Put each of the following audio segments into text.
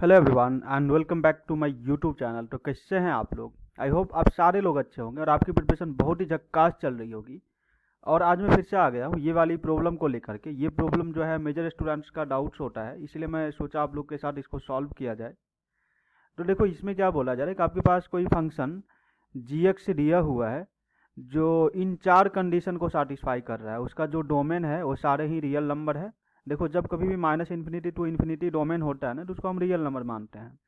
Hello everyone and welcome back to my YouTube channel. तो कैसे हैं आप लोग? आई होप आप सारे लोग अच्छे होंगे और आपकी प्रिपरेशन बहुत ही झक्कास चल रही होगी। और आज मैं फिर से आ गया हूँ ये वाली प्रॉब्लम को लेकर के। ये प्रॉब्लम जो है मेजर स्टूडेंट्स का डाउट्स होता है, इसलिए मैं सोचा आप लोग के साथ इसको सॉल्व किया जाए। तो देखो इसमें क्या बोला जा रहा है कि आपके पास कोई फंक्शन जी एक्स दिया हुआ है जो इन चार कंडीशन को सेटिस्फाई कर रहा है। उसका जो डोमेन है वो सारे ही रियल नंबर है। देखो जब कभी भी minus infinity to infinity domain होता है ना, तो उसको हम रियल नंबर मानते हैं।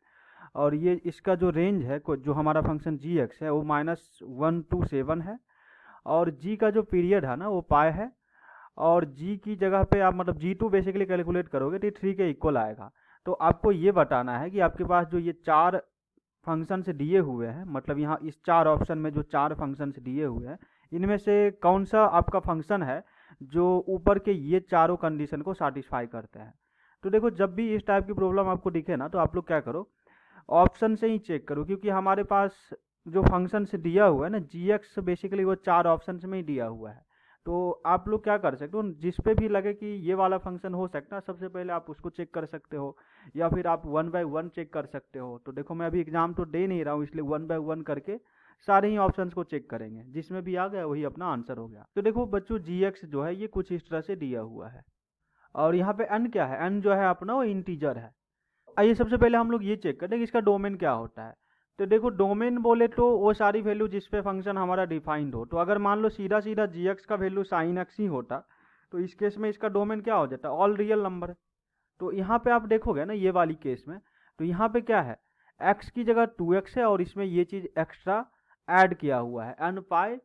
और ये इसका जो रेंज है जो हमारा फंक्शन जी एक्स है वो -1 to 7 है। और जी का जो पीरियड है ना वो पाई है। और जी की जगह पे आप मतलब G2 बेसिकली कैलकुलेट करोगे तो 3 के इक्वल आएगा। तो आपको ये बताना है कि आपके पास जो ये चार फंक्शन से दिए हुए हैं, मतलब यहाँ इस चार ऑप्शन में जो चार फंक्शन से दिए हुए हैं, इनमें से कौन सा आपका फंक्शन है जो ऊपर के ये चारों कंडीशन को सेटिस्फाई करते हैं। तो देखो जब भी इस टाइप की प्रॉब्लम आपको दिखे ना, तो आप लोग क्या करो, ऑप्शन से ही चेक करो। क्योंकि हमारे पास जो फंक्शन से दिया हुआ है ना जी एक्स, बेसिकली वो चार ऑप्शन में ही दिया हुआ है। तो आप लोग क्या कर सकते हो, जिस पे भी लगे कि ये वाला फंक्शन हो सकता है, सबसे पहले आप उसको चेक कर सकते हो, या फिर आप 1 by 1 चेक कर सकते हो। तो देखो मैं अभी एग्जाम तो दे नहीं रहा हूँ, इसलिए 1 by 1 करके सारे ही ऑप्शंस को चेक करेंगे, जिसमें भी आ गया वही अपना आंसर हो गया। तो देखो बच्चों जी एक्स जो है ये कुछ इस तरह से दिया हुआ है। और यहाँ पे एन क्या है, एन जो है अपना वो इंटीजर है। आइए सबसे पहले हम लोग ये चेक करते हैं कि इसका डोमेन क्या होता है। तो देखो डोमेन बोले तो वो सारी वैल्यू जिस पे फंक्शन हमारा डिफाइंड हो। तो अगर मान लो सीधा सीधा जी एक्स का वैल्यू साइन एक्स ही होता, तो इस केस में इसका डोमेन क्या हो जाता, ऑल रियल नंबर। तो यहाँ पे आप देखोगे ना ये वाली केस में, तो यहाँ पे क्या है, एक्स की जगह 2x है और इसमें ये चीज़ एक्स्ट्रा ऐड किया हुआ है एन पाई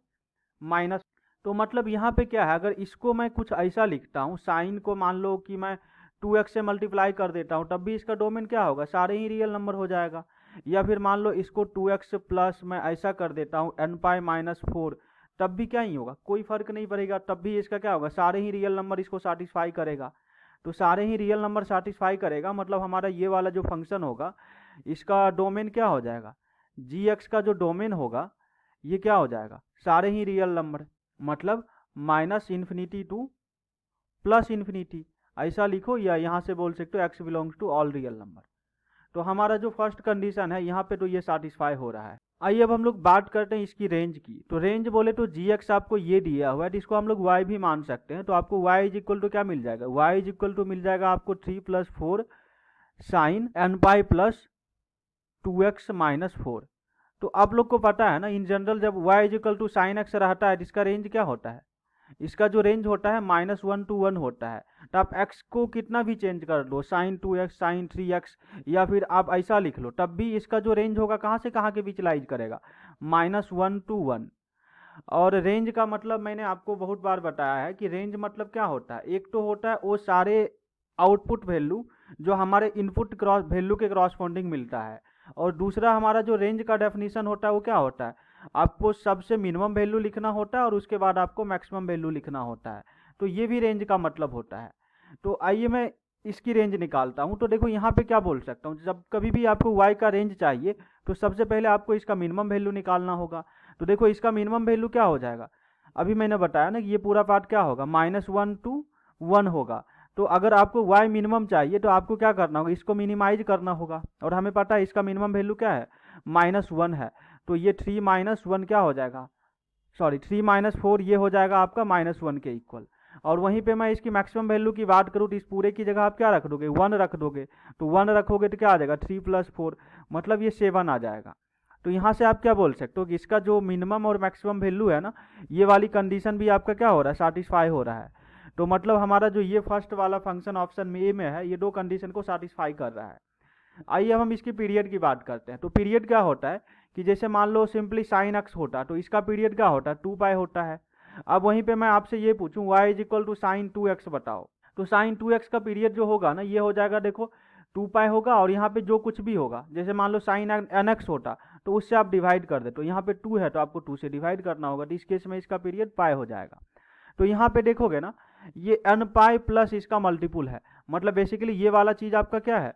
माइनस। तो मतलब यहाँ पे क्या है, अगर इसको मैं कुछ ऐसा लिखता हूँ, साइन को मान लो कि मैं 2x से मल्टीप्लाई कर देता हूँ, तब भी इसका डोमेन क्या होगा, सारे ही रियल नंबर हो जाएगा। या फिर मान लो इसको 2x प्लस मैं ऐसा कर देता हूँ एन पाई -4, तब भी क्या ही होगा, कोई फर्क नहीं पड़ेगा, तब भी इसका क्या होगा, सारे ही रियल नंबर इसको सेटिस्फाई करेगा। तो सारे ही रियल नंबर सेटिस्फाई करेगा, मतलब हमारा ये वाला जो फंक्शन होगा इसका डोमेन क्या हो जाएगा, जी एक्स का जो डोमेन होगा ये क्या हो जाएगा, सारे ही रियल नंबर। मतलब -इन्फिनिटी टू +इन्फिनिटी ऐसा लिखो, या यहाँ से बोल सकते हो x belongs to all real number. तो हमारा जो फर्स्ट कंडीशन है यहाँ पे तो ये सेटिस्फाई हो रहा है। आइए अब हम लोग बात करते हैं इसकी रेंज की। तो रेंज बोले तो जी एक्स आपको ये दिया हुआ है, तो इसको हम लोग वाई भी मान सकते हैं। तो आपको वाई इज इक्वल टू क्या मिल जाएगा, वाई इज इक्वल टू मिल जाएगा आपको 3 + 4 sign N pi plus 2x-4। तो आप लोग को पता है ना, इन जनरल जब y is equal to sine x रहता है तो इसका रेंज क्या होता है, इसका जो रेंज होता है -1 to 1 होता है। तो आप x को कितना भी चेंज कर लो, साइन 2x, साइन 3x, या फिर आप ऐसा लिख लो, तब भी इसका जो रेंज होगा कहाँ से कहाँ के बीच लाइज करेगा, -1 to 1। और रेंज का मतलब मैंने आपको बहुत बार बताया है कि रेंज मतलब क्या होता है, एक तो होता है वो सारे आउटपुट वैल्यू जो हमारे इनपुट क्रॉस वैल्यू के क्रॉसपोंडिंग मिलता है। और दूसरा हमारा जो रेंज का डेफिनेशन होता है वो क्या होता है, आपको सबसे मिनिमम वैल्यू लिखना होता है और उसके बाद आपको मैक्सिमम वैल्यू लिखना होता है। तो ये भी रेंज का मतलब होता है। तो आइए मैं इसकी रेंज निकालता हूँ। तो देखो यहाँ पे क्या बोल सकता हूँ, जब कभी भी आपको y का रेंज चाहिए तो सबसे पहले आपको इसका मिनिमम वैल्यू निकालना होगा। तो देखो इसका मिनिमम वैल्यू क्या हो जाएगा, अभी मैंने बताया ना कि ये पूरा पार्ट क्या होगा, -1 to 1 होगा। तो अगर आपको y मिनिमम चाहिए तो आपको क्या करना होगा, इसको मिनिमाइज करना होगा। और हमें पता है इसका मिनिमम वैल्यू क्या है, -1 है। तो ये 3 - 1 क्या हो जाएगा, सॉरी 3 - 4 ये हो जाएगा आपका -1 के इक्वल। और वहीं पे मैं इसकी मैक्सिमम वैल्यू की बात करूँ तो इस पूरे की जगह आप क्या रख दोगे, 1 रख दोगे। तो 1 रखोगे तो क्या आ जाएगा, 3 + 4, मतलब ये 7 आ जाएगा। तो यहाँ से आप क्या बोल सकते हो कि इसका जो मिनिमम और मैक्सिमम वैल्यू है ना, ये वाली कंडीशन भी आपका क्या हो रहा है, सेटिस्फाई हो रहा है। तो मतलब हमारा जो ये फर्स्ट वाला फंक्शन ऑप्शन में ए में है, ये दो कंडीशन को सेटिस्फाई कर रहा है। आइए अब हम इसकी पीरियड की बात करते हैं। तो पीरियड क्या होता है कि जैसे मान लो सिंपली साइन एक्स होता तो इसका पीरियड क्या होता है, 2 पाई होता है। अब वहीं पे मैं आपसे ये पूछूं y is equal to sine 2x बताओ, तो साइन 2x का पीरियड जो होगा ना ये हो जाएगा, देखो 2 पाई होगा और यहाँ पे जो कुछ भी होगा, जैसे मान लो साइन एन एक्स होता तो उससे आप डिवाइड कर दे। तो यहाँ पे 2 है तो आपको 2 से डिवाइड करना होगा, तो इस केस में इसका पीरियड पाई हो जाएगा। तो यहाँ पे देखोगे ना ये एन पाई प्लस इसका मल्टीपुल है, मतलब बेसिकली ये वाला चीज़ आपका क्या है,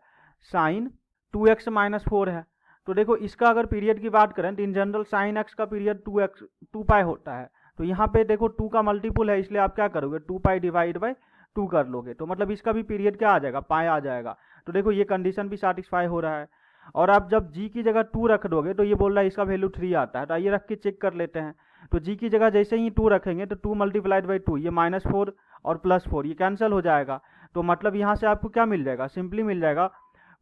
साइन 2x - 4 है। तो देखो इसका अगर पीरियड की बात करें तो इन जनरल साइन एक्स का पीरियड 2 पाई होता है। तो यहाँ पे देखो 2 का मल्टीपुल है, इसलिए आप क्या करोगे, 2 पाई डिवाइड बाई 2 कर लोगे। तो मतलब इसका भी पीरियड क्या आ जाएगा, पाई आ जाएगा। तो देखो ये कंडीशन भी सेटिस्फाई हो रहा है। और आप जब जी की जगह 2 रख दोगे तो ये बोल रहा है इसका वैल्यू 3 आता है। तो आइए रख के चेक कर लेते हैं। तो जी की जगह जैसे ही 2 रखेंगे तो 2 मल्टीप्लाइड बाई 2, ये -4 और +4 ये कैंसिल हो जाएगा। तो मतलब यहाँ से आपको क्या मिल जाएगा, सिंपली मिल जाएगा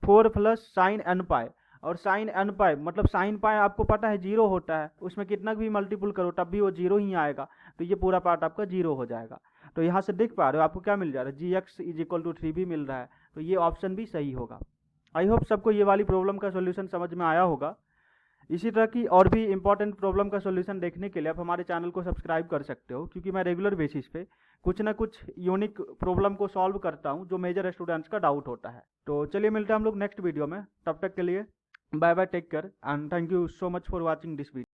4 प्लस साइन एन पाई। और साइन एन पाई मतलब साइन पाई आपको पता है 0 होता है, उसमें कितना भी मल्टीपल करो तब भी वो 0 ही आएगा। तो ये पूरा पार्ट आपका 0 हो जाएगा। तो यहाँ से देख पा रहे हो आपको क्या मिल जा रहा है, gx = 3 भी मिल रहा है। तो ये ऑप्शन भी सही होगा। आई होप सबको ये वाली प्रॉब्लम का सोल्यूशन समझ में आया होगा। इसी तरह की और भी इंपॉर्टेंट प्रॉब्लम का सोल्यूशन देखने के लिए आप हमारे चैनल को सब्सक्राइब कर सकते हो, क्योंकि मैं रेगुलर बेसिस पे कुछ ना कुछ यूनिक प्रॉब्लम को सॉल्व करता हूँ जो मेजर स्टूडेंट्स का डाउट होता है। तो चलिए मिलते हैं हम लोग नेक्स्ट वीडियो में, तब तक के लिए bye bye, take care and thank you so much for watching this video.